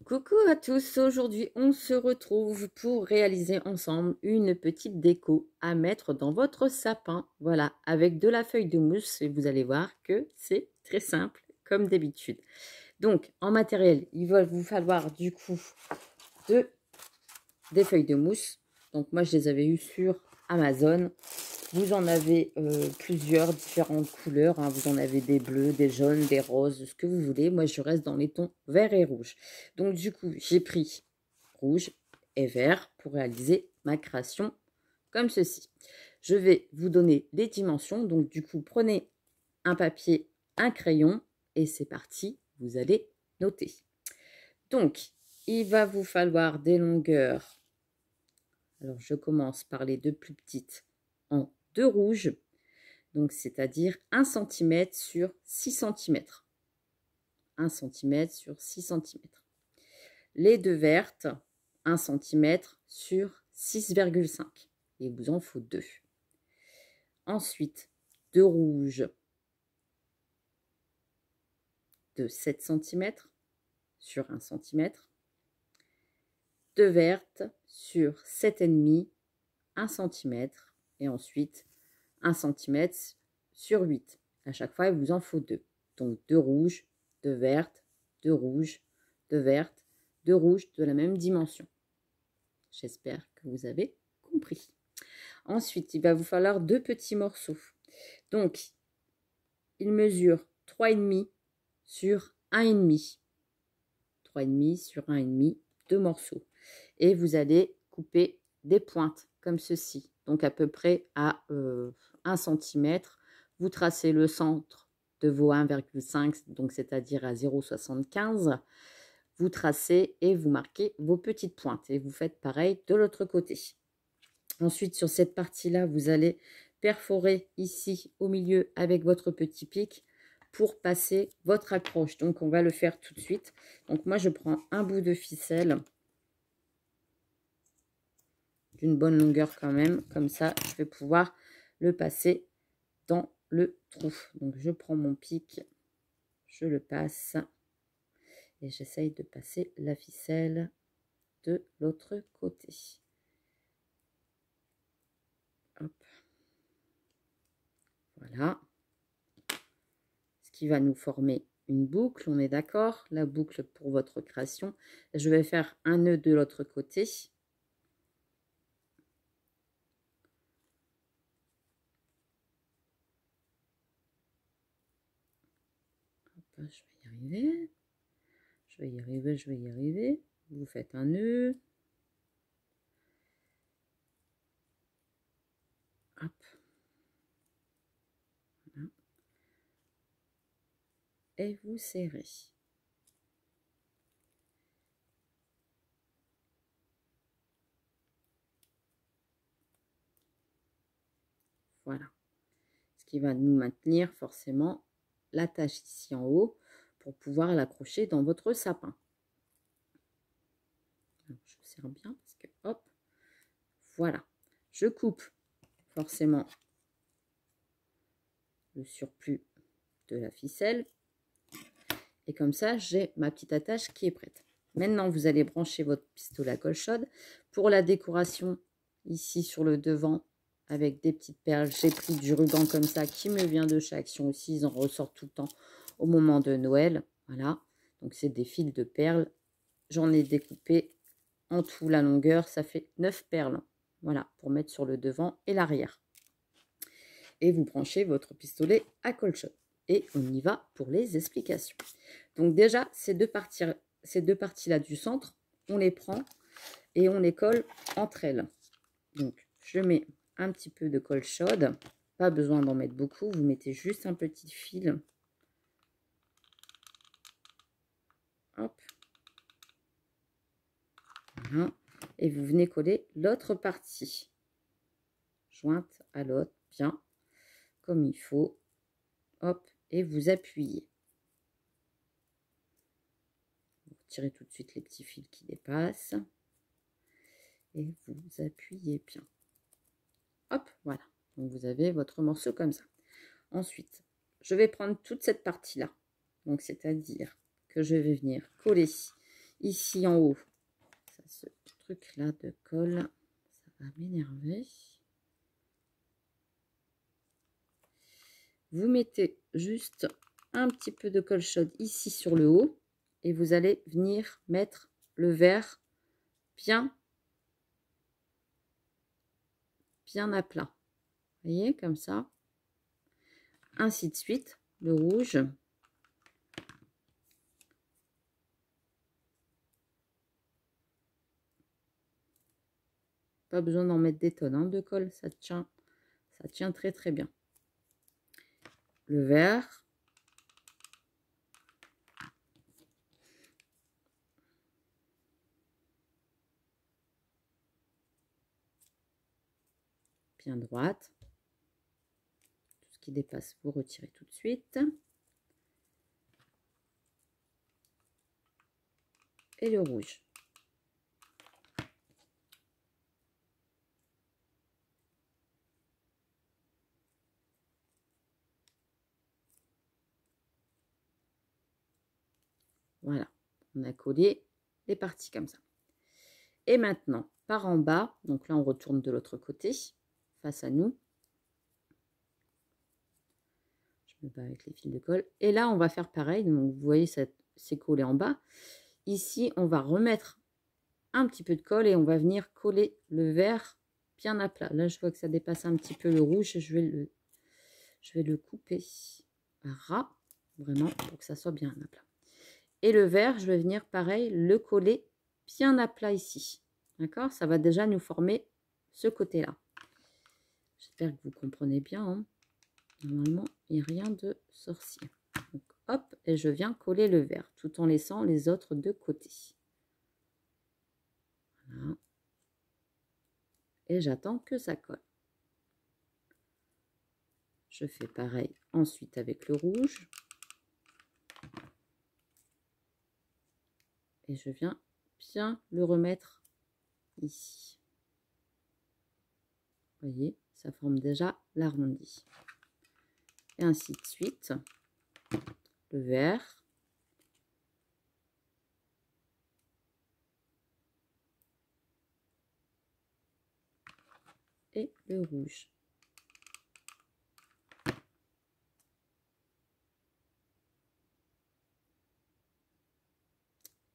Coucou à tous, aujourd'hui on se retrouve pour réaliser ensemble une petite déco à mettre dans votre sapin, voilà, avec de la feuille de mousse et vous allez voir que c'est très simple comme d'habitude. Donc en matériel, il va vous falloir du coup des feuilles de mousse, donc moi je les avais eues sur Amazon. Vous en avez plusieurs différentes couleurs, hein. Vous en avez des bleus, des jaunes, des roses, ce que vous voulez. Moi, je reste dans les tons vert et rouge. Donc, du coup, j'ai pris rouge et vert pour réaliser ma création comme ceci. Je vais vous donner les dimensions. Donc, du coup, prenez un papier, un crayon et c'est parti. Vous allez noter. Donc, il va vous falloir des longueurs. Alors, je commence par les deux plus petites en deux rouges. Donc, c'est-à-dire 1 cm sur 6 cm. 1 cm sur 6 cm. Les deux vertes, 1 cm sur 6,5. Il vous en faut deux. Ensuite, deux rouges de 7 cm sur 1 cm. Deux vertes sur 7,5, 1 cm. Et ensuite, 1 cm sur 8. À chaque fois, il vous en faut deux. Donc, deux rouges, deux vertes, deux rouges, deux vertes, deux rouges de la même dimension. J'espère que vous avez compris. Ensuite, il va vous falloir deux petits morceaux. Donc, il mesure 3,5 sur 1,5. 3,5 sur 1,5, deux morceaux. Et vous allez couper des pointes comme ceci. Donc, à peu près à 1 cm. Vous tracez le centre de vos 1,5, donc c'est-à-dire à 0,75. Vous tracez et vous marquez vos petites pointes. Et vous faites pareil de l'autre côté. Ensuite, sur cette partie-là, vous allez perforer ici au milieu avec votre petit pic pour passer votre accroche. Donc, on va le faire tout de suite. Donc, moi, je prends un bout de ficelle d'une bonne longueur quand même. Comme ça, je vais pouvoir le passer dans le trou. Donc, je prends mon pic, je le passe et j'essaye de passer la ficelle de l'autre côté. Hop. Voilà. Ce qui va nous former une boucle, on est d'accord? La boucle pour votre création. Je vais faire un nœud de l'autre côté. Hop, je vais y arriver. Je vais y arriver, je vais y arriver. Vous faites un nœud. Hop. Voilà. Et vous serrez. Voilà. Ce qui va nous maintenir forcément l'attache ici en haut pour pouvoir l'accrocher dans votre sapin. Alors, je serre bien parce que hop, voilà. Je coupe forcément le surplus de la ficelle. Et comme ça, j'ai ma petite attache qui est prête. Maintenant, vous allez brancher votre pistolet à colle chaude. Pour la décoration, ici sur le devant, avec des petites perles, j'ai pris du ruban comme ça, qui me vient de chez Action aussi. Ils en ressortent tout le temps au moment de Noël. Voilà, donc c'est des fils de perles. J'en ai découpé en tout la longueur, ça fait 9 perles. Voilà, pour mettre sur le devant et l'arrière. Et vous branchez votre pistolet à colle chaude. Et on y va pour les explications. Donc déjà, ces deux parties-là du centre, on les prend et on les colle entre elles. Donc, je mets un petit peu de colle chaude. Pas besoin d'en mettre beaucoup. Vous mettez juste un petit fil. Hop. Voilà. Et vous venez coller l'autre partie. Jointe à l'autre, bien, comme il faut. Hop. Et vous appuyez. Vous retirez tout de suite les petits fils qui dépassent. Et vous appuyez bien. Hop, voilà. Donc, vous avez votre morceau comme ça. Ensuite, je vais prendre toute cette partie-là. Donc, c'est-à-dire que je vais venir coller Ici en haut, ça, ce truc là de colle, ça va m'énerver. Vous mettez juste un petit peu de colle chaude ici sur le haut et vous allez venir mettre le vert bien à plat. Vous voyez, comme ça. Ainsi de suite, le rouge. Pas besoin d'en mettre des tonnes hein, de colle, ça tient très très bien. Le vert. Bien droite. Tout ce qui dépasse, vous retirez tout de suite. Et le rouge. Voilà, on a collé les parties comme ça. Et maintenant, par en bas, donc là on retourne de l'autre côté, face à nous. Je me bats avec les fils de colle. Et là, on va faire pareil. Donc vous voyez, c'est collé en bas. Ici, on va remettre un petit peu de colle et on va venir coller le vert bien à plat. Là, je vois que ça dépasse un petit peu le rouge. Je vais le couper à ras, vraiment, pour que ça soit bien à plat. Et le vert, je vais venir, pareil, le coller bien à plat ici. D'accord? Ça va déjà nous former ce côté-là. J'espère que vous comprenez bien. Hein. Normalement, il n'y a rien de sorcier. Donc, hop, et je viens coller le vert, tout en laissant les autres de côté. Voilà. Et j'attends que ça colle. Je fais pareil ensuite avec le rouge. Et je viens bien le remettre ici. Vous voyez, ça forme déjà l'arrondi. Et ainsi de suite. Le vert. Et le rouge.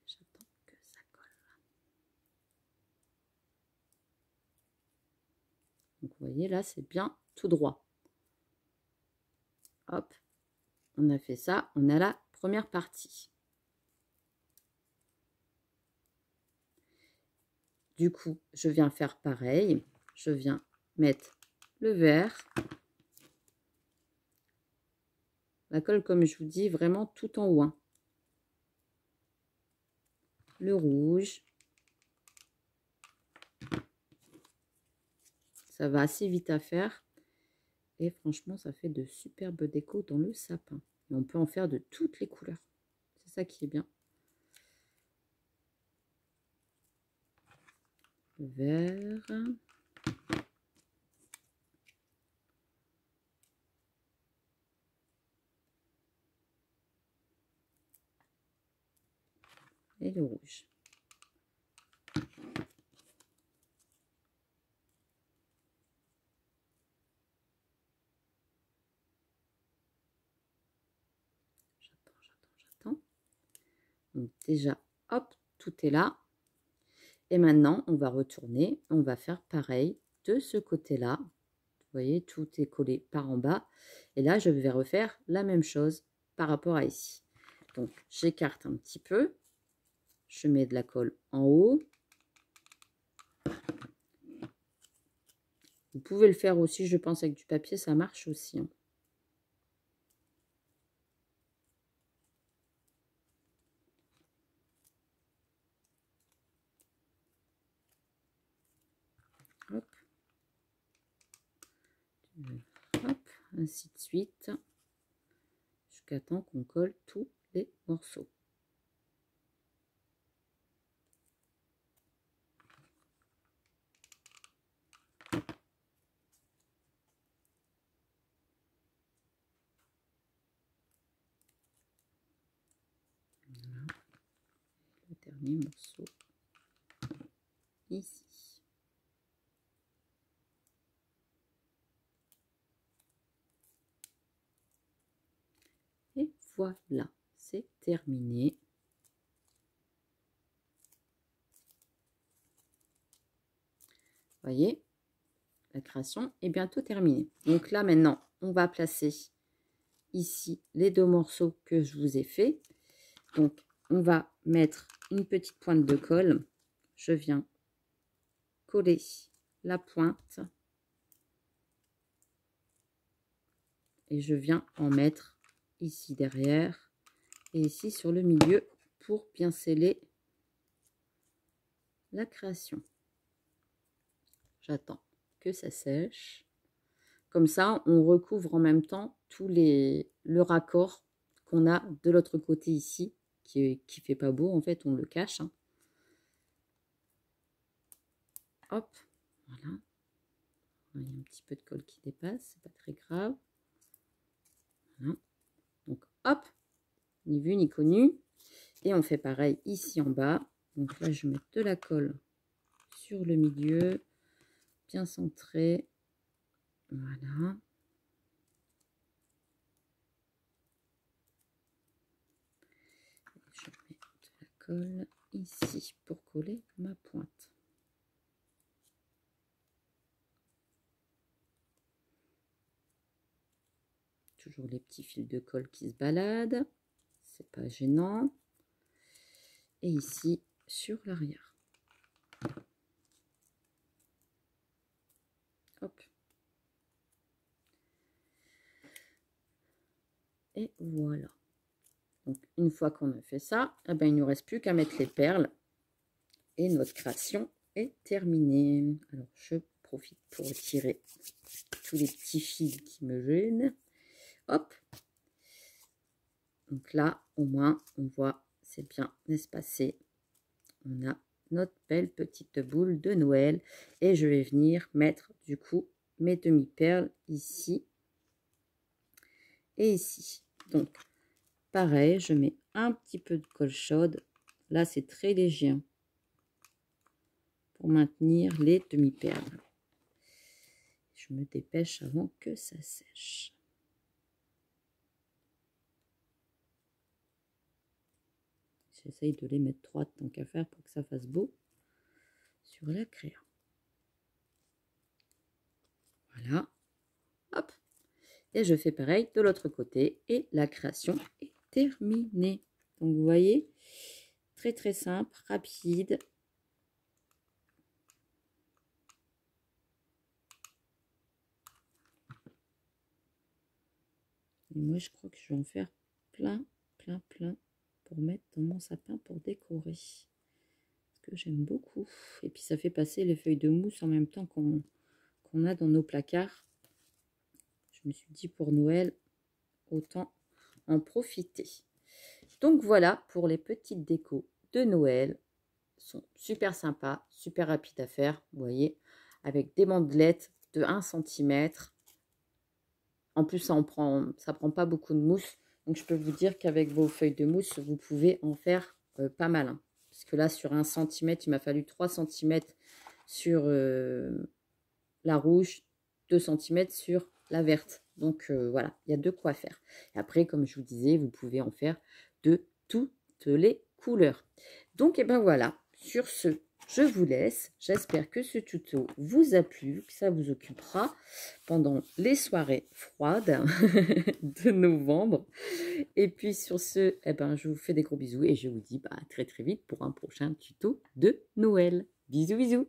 J'attends que ça colle. Donc vous voyez là, c'est bien tout droit. Hop, on a fait ça, on a la première partie. Du coup, je viens faire pareil. Je viens mettre le vert. La colle, comme je vous dis, vraiment tout en haut. Hein. Le rouge. Ça va assez vite à faire. Et franchement, ça fait de superbes décos dans le sapin. Et on peut en faire de toutes les couleurs. C'est ça qui est bien. Le vert. Et le rouge. J'attends. Donc déjà, hop, tout est là. Et maintenant, on va retourner. On va faire pareil de ce côté-là. Vous voyez, tout est collé par en bas. Et là, je vais refaire la même chose par rapport à ici. Donc, j'écarte un petit peu. Je mets de la colle en haut. Vous pouvez le faire aussi, je pense, avec du papier, ça marche aussi. Hein. Hop. Hop, ainsi de suite. Jusqu'à temps qu'on colle tous les morceaux. dernier morceau ici. Et voilà, c'est terminé. Voyez, la création est bientôt terminée. Donc là, maintenant, on va placer ici les 2 morceaux que je vous ai fait. Donc, on va mettre une petite pointe de colle. Je viens coller la pointe. Et je viens en mettre ici derrière et ici sur le milieu pour bien sceller la création. J'attends que ça sèche. Comme ça, on recouvre en même temps le raccord qu'on a de l'autre côté ici, qui fait pas beau, en fait, on le cache. Hein. Hop, voilà. Il y a un petit peu de colle qui dépasse, c'est pas très grave. Voilà. Donc, hop, ni vu ni connu. Et on fait pareil ici en bas. Donc là, je mets de la colle sur le milieu, bien centré. Voilà. Je mets de la colle ici pour coller ma pointe. Toujours les petits fils de colle qui se baladent. C'est pas gênant. Et ici, sur l'arrière. Hop. Et voilà. Donc, une fois qu'on a fait ça, eh ben, il ne nous reste plus qu'à mettre les perles. Et notre création est terminée. Alors, je profite pour retirer tous les petits fils qui me gênent. Hop. Donc là, au moins, on voit, c'est bien espacé. On a notre belle petite boule de Noël. Et je vais venir mettre, du coup, mes demi-perles ici et ici. Donc, pareil, je mets un petit peu de colle chaude. Là, c'est très léger hein, pour maintenir les demi-perles. Je me dépêche avant que ça sèche. J'essaye de les mettre droites tant qu'à faire pour que ça fasse beau sur la créa. Voilà. Hop. Et je fais pareil de l'autre côté et la création est terminée. Donc vous voyez, très très simple, rapide. Et moi je crois que je vais en faire plein pour mettre dans mon sapin pour décorer. Parce que j'aime beaucoup. Et puis ça fait passer les feuilles de mousse en même temps qu'on a dans nos placards. Je me suis dit pour Noël, autant en profiter. Donc voilà pour les petites décos de Noël. Elles sont super sympas, super rapides à faire, vous voyez, avec des bandelettes de 1 cm. En plus, ça prend pas beaucoup de mousse. Donc je peux vous dire qu'avec vos feuilles de mousse, vous pouvez en faire pas mal. Hein. Parce que là, sur 1 cm, il m'a fallu 3 cm sur la rouge, 2 cm sur la verte. Donc voilà, il y a de quoi faire. Et après, comme je vous disais, vous pouvez en faire de toutes les couleurs. Donc, et ben voilà, sur ce, je vous laisse. J'espère que ce tuto vous a plu, que ça vous occupera pendant les soirées froides de novembre. Et puis sur ce, eh ben, je vous fais des gros bisous et je vous dis à très très vite pour un prochain tuto de Noël. Bisous bisous.